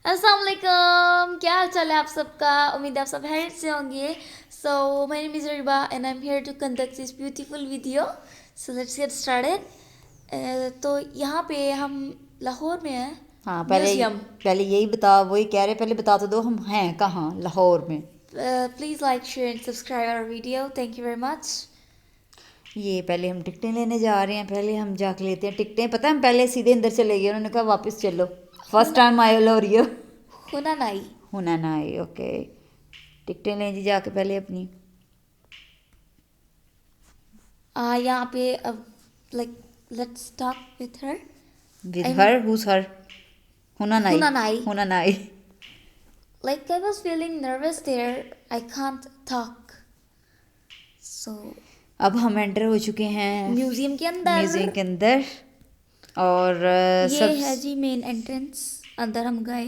अस्सलाम वालेकुम, क्या हाल चाल है आप सबका। उम्मीद है आप सब खैरियत से होंगे। So my name is Riba and I am here to conduct this beautiful video. So let's get started. तो यहाँ पे हम लाहौर में हैं, हाँ, पहले म्यूज़ियम। पहले यही बता, वही कह रहे, पहले बता तो दो हम हैं कहाँ, लाहौर में। Please like share and subscribe our video, thank you very much. ये पहले हम टिकटें लेने जा रहे हैं, पहले हम जाके लेते हैं टिकटें। पता है हम पहले सीधे अंदर चले गए, उन्होंने कहा वापस चलो, फर्स्ट हुना टाइम आए हो रही हो। हुना नाई। होना ना आए, ओके। टिकटें लें जी जाके पहले अपनी। यहाँ पे अब like let's talk with her. With I her, whose her? होना ना आई, हुना नाई। होना ना आई। Like I was feeling nervous there. I can't talk. So अब हम एंटर हो चुके हैं म्यूजियम के अंदर म्यूजियम के अंदर। और ये सब है जी मेन एंट्रेंस। अंदर हम गए।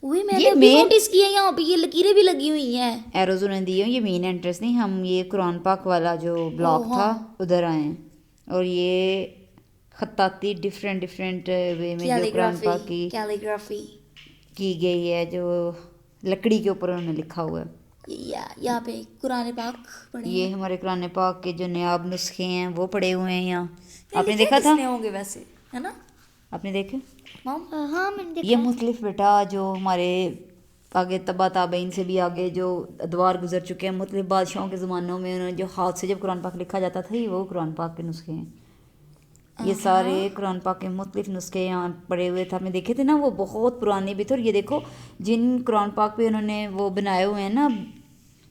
वही ये मैंने अभी मेन नोटिस किया, यहाँ पे ये लकीरें भी लगी हुई हैं। एरोज उन्होंने दिए हैं, ये मेन एंट्रेंस नहीं, हम ये कुरान पाक वाला जो ब्लॉक ओह था हाँ, उधर आए हैं। और ये खत्ताती डिफरेंट डिफरेंट वे में जो कुरान कैलीग्राफी पाक कैलीग्राफी। की गई है, जो लकड़ी के ऊपर उन्होंने लिखा हुआ है। यहाँ पे कुरान पाक पढ़े ये हैं। हमारे कुरान पाक के जो नयाब नुस्खे हैं वो पड़े हुए हैं यहाँ। ये आपने लिखे देखा था? किसने होंगे वैसे, है ना आपने देखे? मॉम? हाँ मैंने ये देखा है। मुख्तलिफ बेटा जो हमारे आगे तबा ताबईन से भी आगे जो अदवार गुजर चुके हैं, मुख्तलिफ बादशाहों के ज़मानों में उन्होंने जो हाथ से जब कुरान पाक लिखा जाता था, ये वो कुरान पाक के नुस्खे हैं। ये सारे हाँ कुरान पाक के मुख्तलिफ नुस्खे यहाँ पड़े हुए थे, आपने देखे थे ना, वो बहुत पुराने भी थे। और ये देखो जिन कुरान पाक पे उन्होंने वो बनाए हुए हैं ना,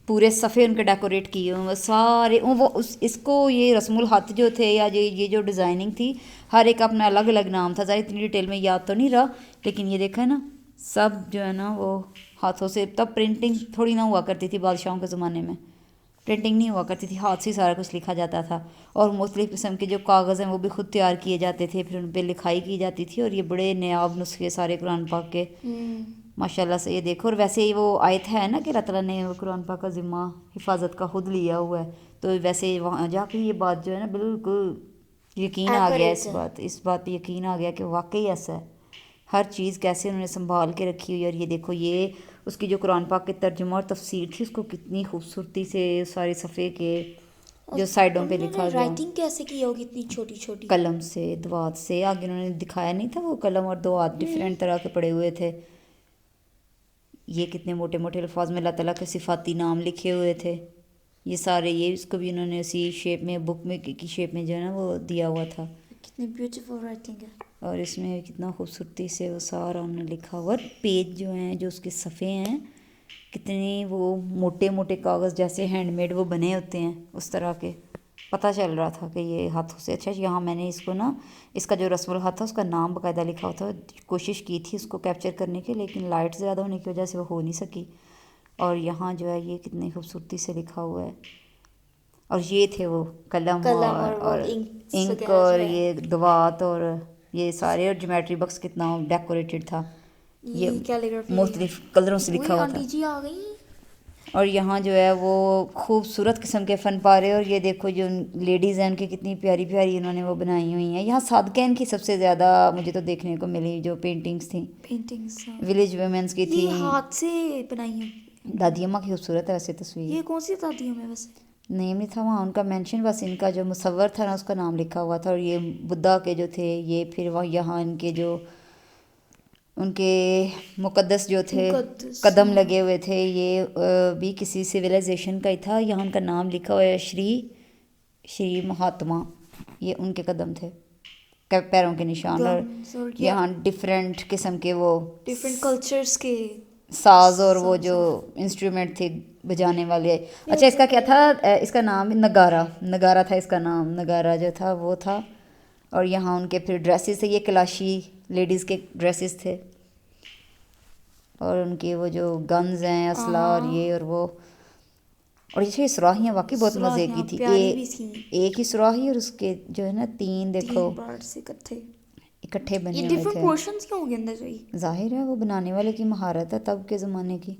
पूरे सफ़े उनके डेकोरेट किए हुए हैं सारे, वो उस इसको ये रस्मुल हथ जो थे या ये जो डिज़ाइनिंग थी, हर एक अपना अलग अलग नाम था। ज़्यादा इतनी डिटेल में याद तो नहीं रहा, लेकिन ये देखा है ना, सब जो है ना वो हाथों से। तब प्रिंटिंग थोड़ी ना हुआ करती थी, बादशाहों के ज़माने में प्रिंटिंग नहीं हुआ करती थी, हाथ से सारा कुछ लिखा जाता था। और मुख्तलिफ़ किस्म के जो कागज़ हैं वो भी ख़ुद तैयार किए जाते थे, फिर उन पर लिखाई की जाती थी। और ये बड़े नायाब नुस्खे सारे कुरान पाक के, माशाल्लाह से। ये देखो, और वैसे ही वो आयत है ना कि अल्लाह ताला ने वो कुरान पाक का ज़िम्मा हिफाजत का खुद लिया हुआ है, तो वैसे वहाँ जाके ये बात जो है ना बिल्कुल यकीन आ गया, एक्यूरेट है। इस बात पे यकीन आ गया कि वाकई ऐसा है। हर चीज़ कैसे उन्होंने संभाल के रखी हुई है। और ये देखो, ये उसकी जो कुरान पाक के तर्जुमा और तफसीर थी, उसको कितनी खूबसूरती से सारे सफ़े के और जो साइडों पे लिखा उन्होंने गया, राइटिंग कैसे की होगी इतनी छोटी छोटी। कलम से दुआत से। आगे उन्होंने दिखाया नहीं था, वो कलम और दुआत डिफरेंट तरह के पड़े हुए थे। ये कितने मोटे मोटे अल्फाज में अल्लाह ताला के सिफाती नाम लिखे हुए थे। ये सारे, ये इसको भी उन्होंने उसी शेप में, बुक में की शेप में जो है ना वो दिया हुआ था। कितनी ब्यूटीफुल राइटिंग है। और इसमें कितना खूबसूरती से वो सारा उन्होंने लिखा हुआ। और पेज जो हैं, जो उसके सफ़े हैं, कितने वो मोटे मोटे कागज़ जैसे हैंडमेड वो बने होते हैं, उस तरह के। पता चल रहा था कि ये हाथों से। अच्छा, यहाँ मैंने इसको ना, इसका जो रस्मुल हाथ था उसका नाम बाकायदा लिखा हुआ था। कोशिश की थी उसको कैप्चर करने की, लेकिन लाइट ज़्यादा होने की वजह से वो हो नहीं सकी। और यहाँ जो है ये कितनी खूबसूरती से लिखा हुआ है। और ये थे वो कलम कलम और और वो और इंक्स इंक वगैरह जो और है। ये दवात और ये सारे। और ज्योमेट्री बॉक्स कितना डेकोरेटेड था, ये ये कैलीग्राफी है। मुख्तलिफ कलरों से लिखा वही हुआ आंटी था। जी आ गई। और यहाँ जो है वो खूबसूरत किस्म के फ़न पारे। और ये देखो जो लेडीज़ हैं उनकी कितनी प्यारी प्यारी उन्होंने वो बनाई हुई हैं। यहाँ सादकैन की सबसे ज़्यादा मुझे तो देखने को मिली जो पेंटिंग्स थी, पेंटिंग्स। विलेज वुमेंस की थी। ये हाथ से बनाई है। दादी अम्मा की खूबसूरत है वैसे तस्वीर। ये कौन सी दादी में वैसे? नेम नहीं था वहाँ उनका मेंशन, बस इनका जो मुसव्वर था ना उसका नाम लिखा हुआ था। और ये बुद्धा के जो थे ये, फिर वह यहाँ इनके जो उनके मुक़द्दस जो थे मुकद्दस। कदम हाँ। लगे हुए थे, ये भी किसी सिविलाइजेशन का ही था। यहाँ उनका नाम लिखा हुआ है श्री श्री महात्मा, ये उनके कदम थे, पैरों के निशान। और गन्स और ये यहाँ डिफरेंट किस्म के वो डिफरेंट कल्चर्स के साज और वो साज जो हैं। इंस्ट्रूमेंट थे बजाने वाले। अच्छा, इसका क्या था? इसका नाम नगारा, नगारा था इसका नाम, नगारा जो था वो था। और यहाँ उनके फिर ड्रेसेस थे, ये कलाशी लेडीज़ के ड्रेसेस थे। और उनके वो जो गन्स हैं, असला और ये और वो। और ये सुराहियाँ वाकई बहुत मज़े की सुराहियाँ थी। प्यारी भी थी। एक ही सुराही और उसके जो है ना तीन, देखो 3 पार्ट से इकट्ठे। इकट्ठे ये बने हुए डिफरेंट थे। पोर्शंस क्यों होंगे अंदर जाइए। जाहिर है वो बनाने वाले की महारत है तब के ज़माने की।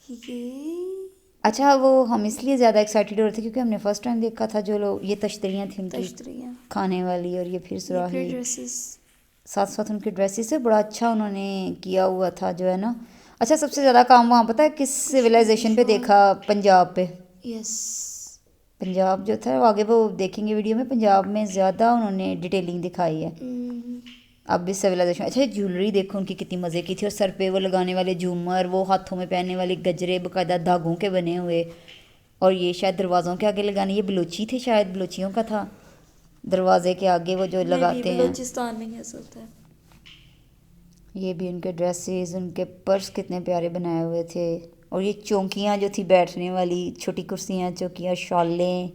ये अच्छा, वो हम इसलिए ज़्यादा एक्साइटेड हो रहे थे क्योंकि हमने फ़र्स्ट टाइम देखा था जो लोग, ये तश्तरियाँ थी उनकी तश्तरियाँ। खाने वाली। और ये फिर ये फिर सुराही, ड्रेसेस। साथ साथ उनके ड्रेसेस से बड़ा अच्छा उन्होंने किया हुआ था जो है ना। अच्छा, सबसे ज़्यादा काम वहाँ पता है किस सिविलाइजेशन पे देखा? पंजाब पे। यस। पंजाब जो था वो आगे वो देखेंगे वीडियो में, पंजाब में ज़्यादा उन्होंने डिटेलिंग दिखाई है। अब भी सिविलाइजेशन। अच्छा, ज्वेलरी देखो उनकी कितनी मज़े की थी, और सर पे वो लगाने वाले झूमर, वो हाथों में पहनने वाले गजरे बाकायदा धागों के बने हुए, और ये शायद दरवाज़ों के आगे लगाने, ये बलोची थे शायद, बलोचियों का था दरवाजे के आगे वो जो लगाते हैं। बलूचिस्तान में कैसे होता है। ये भी उनके ड्रेसेस, उनके पर्स कितने प्यारे बनाए हुए थे, और ये चौकियाँ जो थी बैठने वाली, छोटी कुर्सियाँ, चौकियाँ, शॉलें,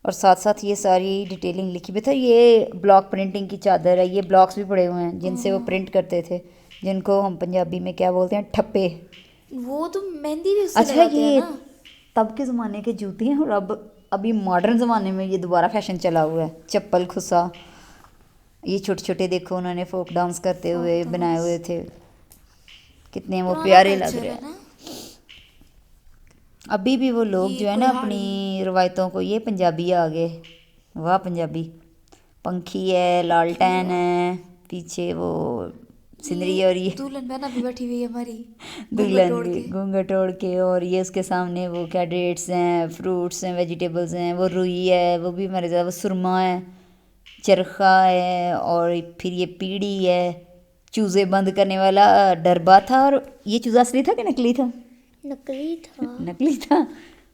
और साथ साथ ये सारी डिटेलिंग लिखी भी था। ये ब्लॉक प्रिंटिंग की चादर है, ये ब्लॉक्स भी पड़े हुए हैं जिनसे वो प्रिंट करते थे, जिनको हम पंजाबी में क्या बोलते हैं? ठप्पे। वो तो मेहंदी भी उससे अच्छा, लगाते हैं ये ना। तब के ज़माने के जूते हैं, और अब अभी मॉडर्न ज़माने में ये दोबारा फैशन चला हुआ है, चप्पल खुसा। ये छोटे छोटे देखो उन्होंने फोक डांस करते हुए बनाए हुए थे, कितने वो पुराना प्यारे लग कल्चर रहे है हैं। ना। अभी भी वो लोग ये जो है ना कुल्हाड़ी। अपनी रवायतों को, ये पंजाबी आ गए, वाह पंजाबी। पंखी है, लालटेन है, पीछे वो सिंदरी, और ये दुल्हन बहन अभी बैठी हुई है हमारी, घूंघट दुल्हन ओढ़ भी के। घूंघट ओढ़ के, और ये उसके सामने वो क्या डेट्स हैं, फ्रूट्स हैं, वेजिटेबल्स हैं, वो रुई है, वो भी हमारे ज़्यादा, वो सुरमा है, चरखा है, और फिर ये पीढ़ी है, चूज़े बंद करने वाला डरबा था। और ये चूज़ा असली था कि नकली था? नकली था। नकली था।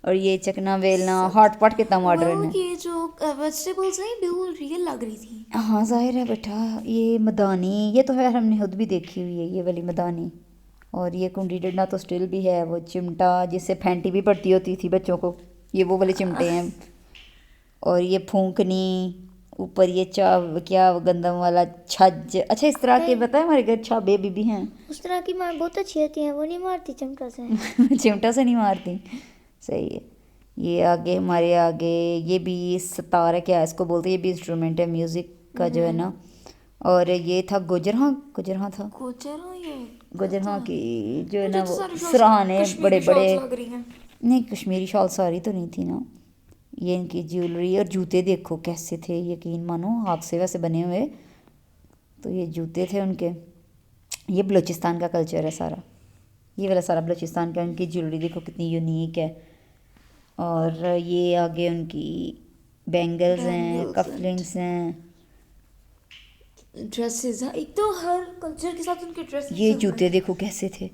और ये चकना बेलना, हॉट पॉट कितना मॉडर्न है। ये जो वेजिटेबल्स हैं बिल्कुल रियल लग रही थी। हाँ जाहिर है बेटा। ये मदानी, ये तो खैर हमने खुद भी देखी हुई है, ये वाली मदानी। और ये कुंडी डंडा तो स्टिल भी है, वो चिमटा जिससे फैंटी भी पड़ती होती थी बच्चों को, ये वो वाले चिमटे हैं। और ये फूंकनी, ऊपर ये क्या वो गंदम वाला छज। अच्छा, इस तरह के बताए हमारे घर छाबे भी हैं। उस तरह की मार बहुत अच्छी होती हैं, वो नहीं मारती चिमटा से। चिमटा से नहीं मारती, सही है। ये आगे हमारे आगे ये भी सतार है, क्या इसको बोलते हैं, ये भी इंस्ट्रूमेंट है म्यूज़िक का जो है ना। और ये था गुजरहाँ, गुजरहाँ था, गुजरहाँ की जो है ना वो सराहने बड़े बड़े। नहीं, कश्मीरी शॉल सारी तो नहीं थी ना। ये इनकी ज्वेलरी और जूते देखो कैसे थे, यकीन मानो हाथ से वैसे बने हुए। तो ये जूते थे उनके। ये बलूचिस्तान का कल्चर है सारा, ये वाला सारा बलूचिस्तान का। इनकी ज्वेलरी देखो कितनी यूनिक है। और ये आगे उनकी बैंगल्स हैं, कफलिंग्स हैं, ड्रेसेस हैं। एक तो हर कल्चर के साथ उनके ड्रेसेस। ये जूते देखो कैसे थे,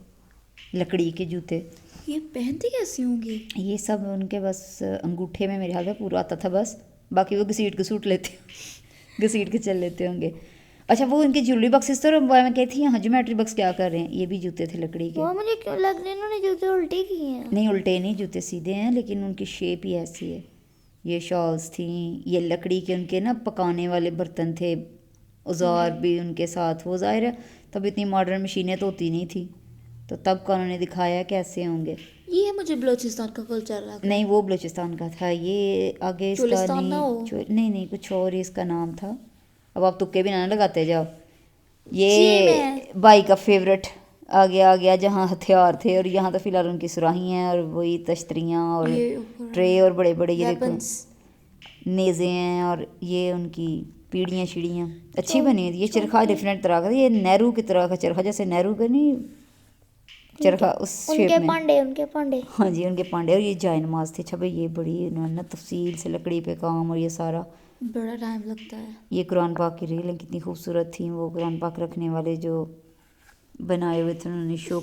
लकड़ी के जूते। ये पहनते कैसे होंगे? ये सब उनके बस अंगूठे में मेरे ख्याल में पूरा आता था बस, बाकी वो घसीट घसूट लेते घसीट के चल लेते होंगे। अच्छा, वो इनके ज्वेलरी बॉक्सेस, तो मैं कहती थी यहाँ ज्योमेट्री बॉक्स क्या कर रहे हैं? ये भी जूते थे लकड़ी के। वो मुझे क्यों लग रहा है इन्होंने जूते उल्टे किए हैं। नहीं, उल्टे नहीं, जूते सीधे हैं, लेकिन उनकी शेप ही ऐसी है। ये शॉल्स थी, ये लकड़ी के उनके ना पकाने वाले बर्तन थे, औजार भी उनके साथ। वो जाहिर है तब इतनी मॉडर्न मशीनें तो होती नहीं थी, तो तब का उन्होंने दिखाया कैसे होंगे। ये मुझे बलूचिस्तान का कल्चर लग रहा नहीं, वो बलूचिस्तान का था। ये आगे इसका चोलिस्तान ना हो। नहीं नहीं, कुछ और ही इसका नाम था। अब आप तुक्के भी ना लगाते जाओ। जी, ये मैं- भाई का फेवरेट आ गया जहाँ हथियार थे, और यहाँ तो फिलहाल उनकी सुराही हैं, और वही तश्तरियाँ और ये ऊपर ट्रे और बड़े बड़े ये देखो weapons। नेज़े हैं, और ये उनकी पीढ़ियाँ शीढ़ियाँ अच्छी बनी हुई थी। ये चरखा डिफरेंट तरह का था, ये नेहरू की तरह का चरखा, जैसे नेहरू का नहीं चरखा उस शेप उनके में। पांडे, उनके पांडे। हाँ जी, उनके पांडे। और ये जाय नमाज थे। अच्छा भाई, ये बड़ी इन्होंने ना तफसील से लकड़ी पे काम, और ये सारा बड़ा टाइम लगता है। ये कुरान पाक की रीलें कितनी खूबसूरत थी। वो कुरान पाक रखने वाले जो बनाए हुए थे उन्होंने शो